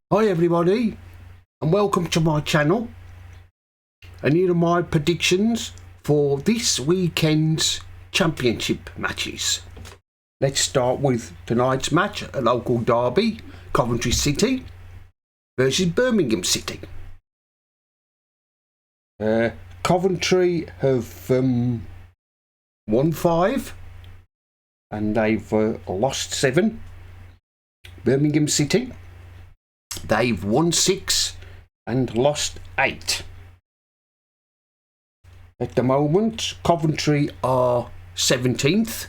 Hi everybody and welcome to my channel, and here are my predictions for this weekend's championship matches. Let's start with tonight's match, a local derby, Coventry City versus Birmingham City. Coventry have won 5 and they've lost 7. Birmingham City, they've won 6 and lost 8. At the moment, Coventry are 17th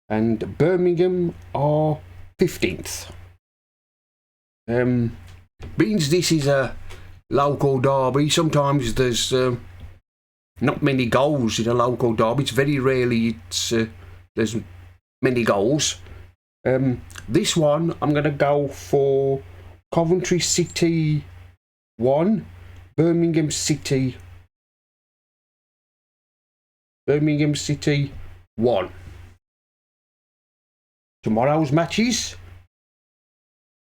and Birmingham are 15th. Means this is a local derby. Sometimes there's not many goals in a local derby. It's very rarely there's many goals. This one, I'm going to go for Coventry City 1, Birmingham City 1. Tomorrow's matches: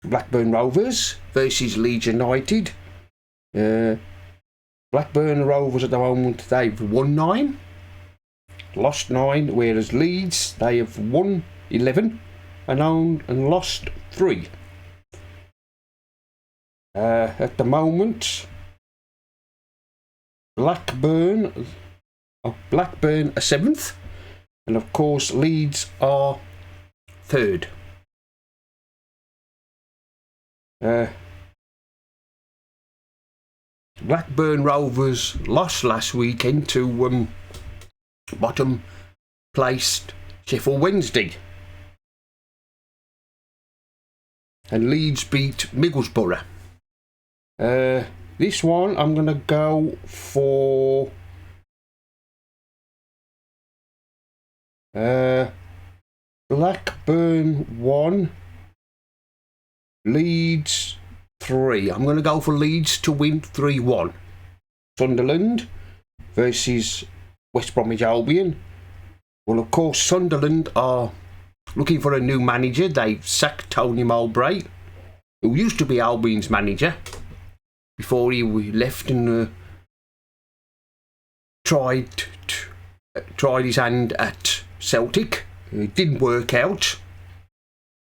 Blackburn Rovers versus Leeds United. Blackburn Rovers at the moment, they've won 9, lost 9, whereas Leeds, they have won 11 and lost 3. At the moment, Blackburn are 7th, and of course Leeds are 3rd. Blackburn Rovers lost last weekend to bottom placed Sheffield Wednesday, and Leeds beat Middlesbrough. This one, I'm going to go for Blackburn 1, Leeds 3. I'm going to go for Leeds to win 3-1. Sunderland versus West Bromwich Albion. Well, of course, Sunderland are looking for a new manager. They've sacked Tony Mowbray, who used to be Albion's manager, before he left and tried his hand at Celtic. It didn't work out.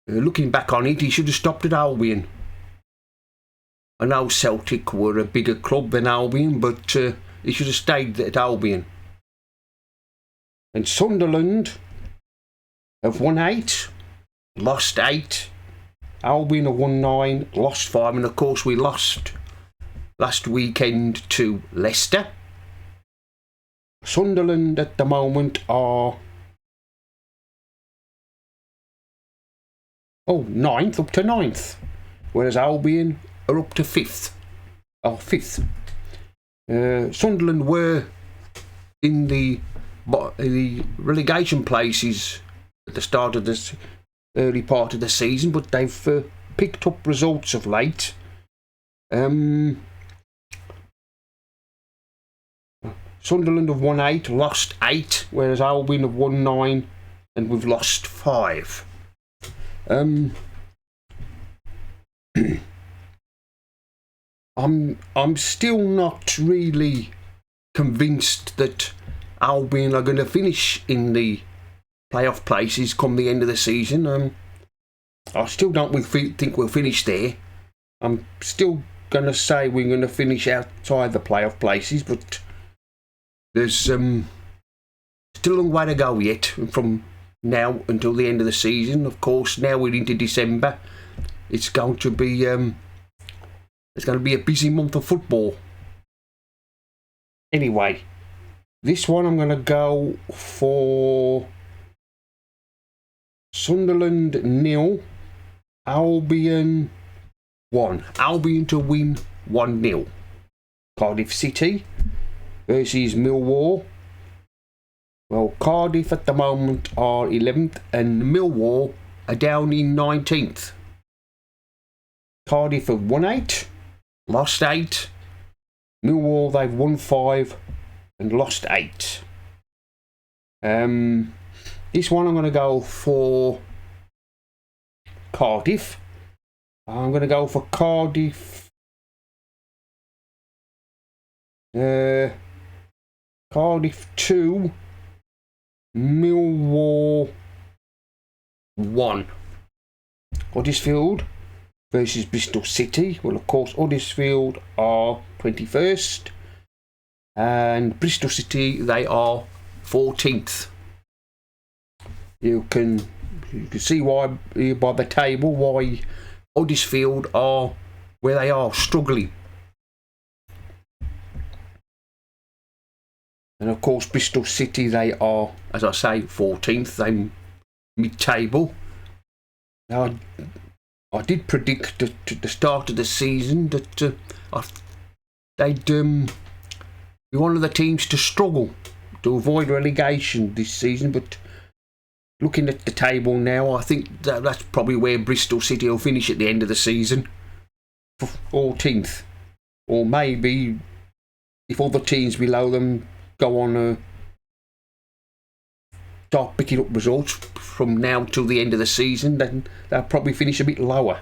Looking back on it, he should have stopped at Albion. I know Celtic were a bigger club than Albion, but he should have stayed at Albion. And Sunderland have won 8, lost 8. Albion have won 9, lost 5, and of course we lost last weekend to Leicester. Sunderland at the moment are 9th, up to 9th, whereas Albion are up to 5th. Sunderland were in the relegation places at the start of this early part of the season, but they've picked up results of late. Sunderland have won 8, lost 8, whereas Albion have won 9 and we've lost 5. I'm still not really convinced that Albion are going to finish in the playoff places come the end of the season. I still don't think we'll finish there. I'm still going to say we're going to finish outside the playoff places, but there's still a long way to go yet from now until the end of the season. Of course, now we're into December. It's going to be a busy month of football. Anyway, this one I'm going to go for Sunderland 0, Albion 1. Albion to win 1-0. Cardiff City versus Millwall. Well, Cardiff at the moment are 11th and Millwall are down in 19th. Cardiff have won 8, lost 8. Millwall, they've won 5 and lost 8. This one I'm going to go for Cardiff I'm going to go for Cardiff. Cardiff 2, Millwall 1. Huddersfield versus Bristol City. Well, of course, Huddersfield are 21st. And Bristol City, they are 14th. You can see why by the table why Huddersfield are where they are, struggling. And of course, Bristol City, they are, as I say, 14th. They mid-table. Now, I did predict at the start of the season that they'd be one of the teams to struggle to avoid relegation this season, but looking at the table now, I think that's probably where Bristol City will finish at the end of the season, 14th. Or maybe if other teams below them go on start picking up results from now till the end of the season, then they'll probably finish a bit lower.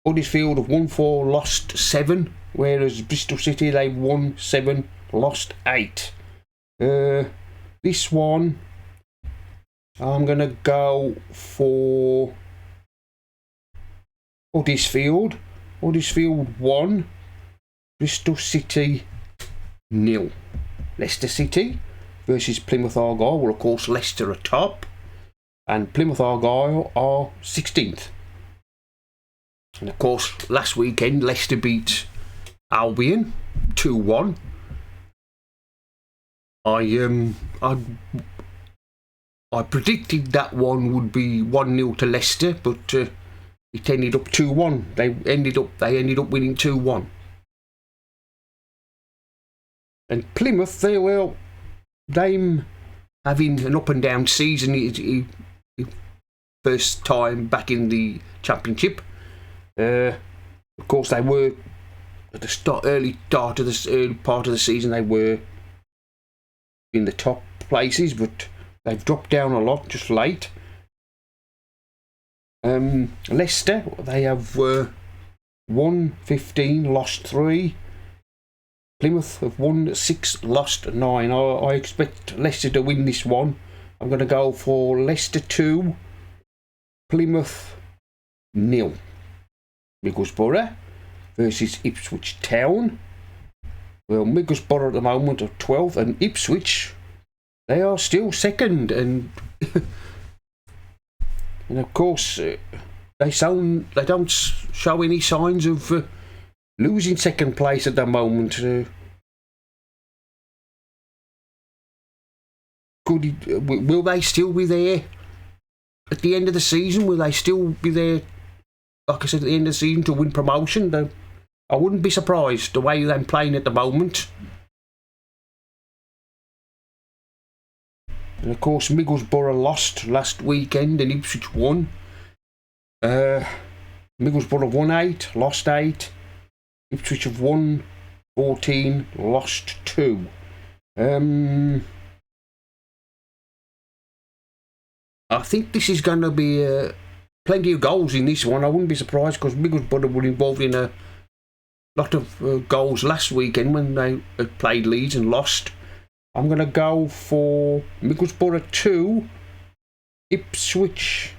Huddersfield have won 4, lost 7, whereas Bristol City, they've won 7, lost 8. This one, I'm going to go for Huddersfield. Huddersfield 1, Bristol City 0. Leicester City versus Plymouth Argyle. Well, of course, Leicester are top, and Plymouth Argyle are 16th. And of course, last weekend, Leicester beat Albion 2-1. I predicted that one would be 1-0 to Leicester, but it ended up 2-1. They ended up winning 2-1. And Plymouth, they're having an up and down season. First time back in the Championship. Of course, they were at the early part of the season. They were in the top places, but they've dropped down a lot just late. Leicester, they have won 15, lost 3. Plymouth have won 6, lost 9. I expect Leicester to win this one. I'm going to go for Leicester 2, Plymouth 0. Middlesbrough versus Ipswich Town. Well, Middlesbrough at the moment are 12th, and Ipswich, they are still second. And and of course, they don't show any signs of losing second place at the moment. Will they still be there at the end of the season? Will they still be there, like I said, at the end of the season to win promotion? I wouldn't be surprised the way they're playing at the moment. And of course, Middlesbrough lost last weekend and Ipswich won. Middlesbrough have won 8, lost 8. Ipswich have won 14, lost 2. I think this is going to be plenty of goals in this one. I wouldn't be surprised, because Middlesbrough were involved in a lot of goals last weekend when they played Leeds and lost. I'm going to go for Middlesbrough 2, Ipswich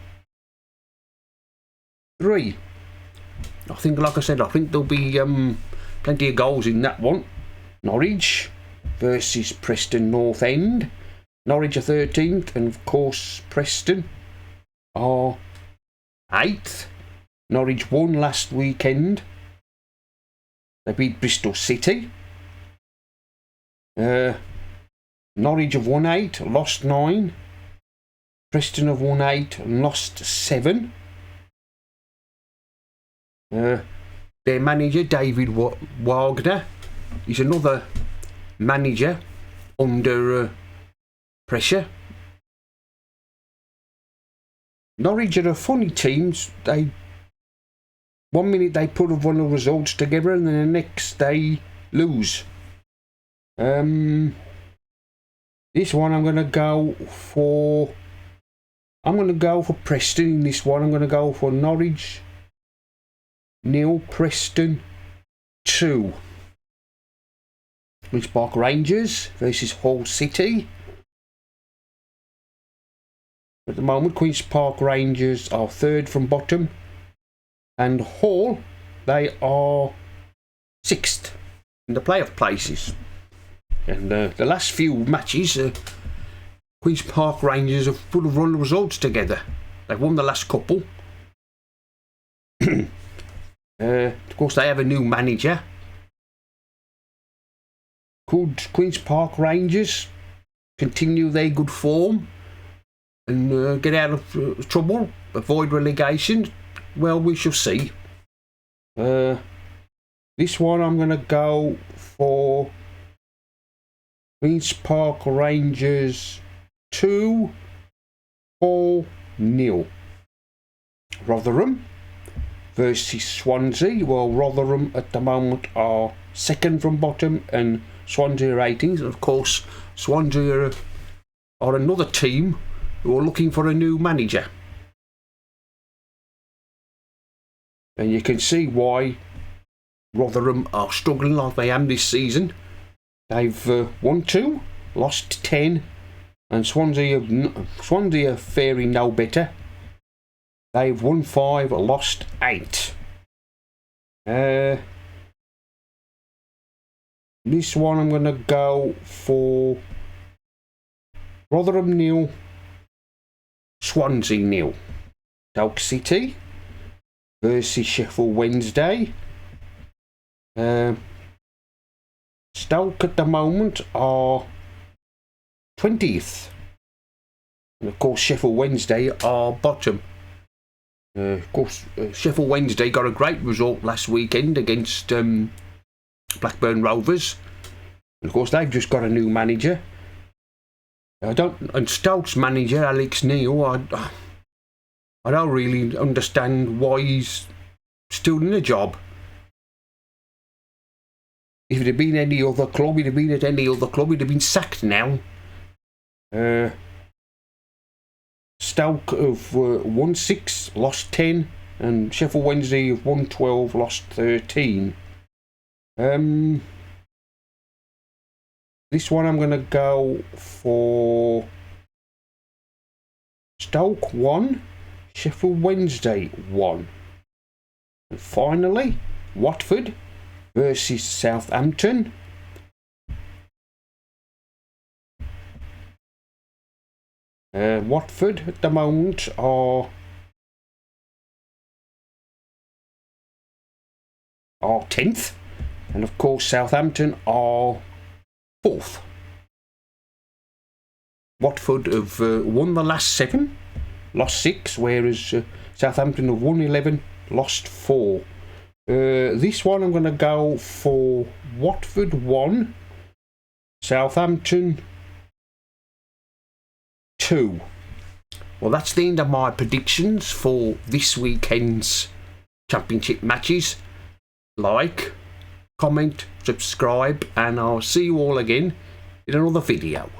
3. I think, like I said, I think there'll be plenty of goals in that one. Norwich versus Preston North End. Norwich are 13th, and of course Preston are 8th. Norwich won last weekend. They beat Bristol City. Norwich have won 8, lost 9. Preston have won 8 and lost 7. Their manager, David Wagner, is another manager under pressure. Norwich are a funny team. One minute they put one of the results together, and then the next they lose. This one I'm going to go for... I'm going to go for Preston in this one. I'm going to go for Norwich 0, Preston 2. Queen's Park Rangers versus Hull City. At the moment, Queen's Park Rangers are third from bottom, and Hull, they are sixth in the playoff places. And the last few matches, Queen's Park Rangers have put a run of results together. They've won the last couple. Of course, they have a new manager. Could Queen's Park Rangers continue their good form and get out of trouble, avoid relegation? Well, we shall see. This one I'm going to go for Queen's Park Rangers 2, Hull 0. Rotherham versus Swansea. Well, Rotherham at the moment are second from bottom and Swansea ratings. And of course, Swansea are another team who are looking for a new manager. And you can see why Rotherham are struggling like they am this season. They've won 2, lost 10, and Swansea are faring no better. They've won 5, lost 8. This one I'm going to go for Rotherham 0, Swansea 0. Stoke City versus Sheffield Wednesday. Stoke at the moment are 20th. And of course Sheffield Wednesday are bottom. Of course Sheffield Wednesday got a great result last weekend against Blackburn Rovers. And of course they've just got a new manager. And Stoke's manager, Alex Neil, I don't really understand why he's still in a job. If it had been any other club, he'd have been at any other club, he'd have been sacked now. Stoke have won 6, lost 10, and Sheffield Wednesday have won 12, lost 13. This one I'm going to go for Stoke 1, Sheffield Wednesday 1. And finally, Watford versus Southampton. Watford at the moment are 10th, and of course Southampton are 4th. Watford have won the last 7, lost 6, whereas Southampton have won 11, lost 4. This one I'm going to go for Watford 1, Southampton 2. Well, that's the end of my predictions for this weekend's championship matches. Like, comment, subscribe, and I'll see you all again in another video.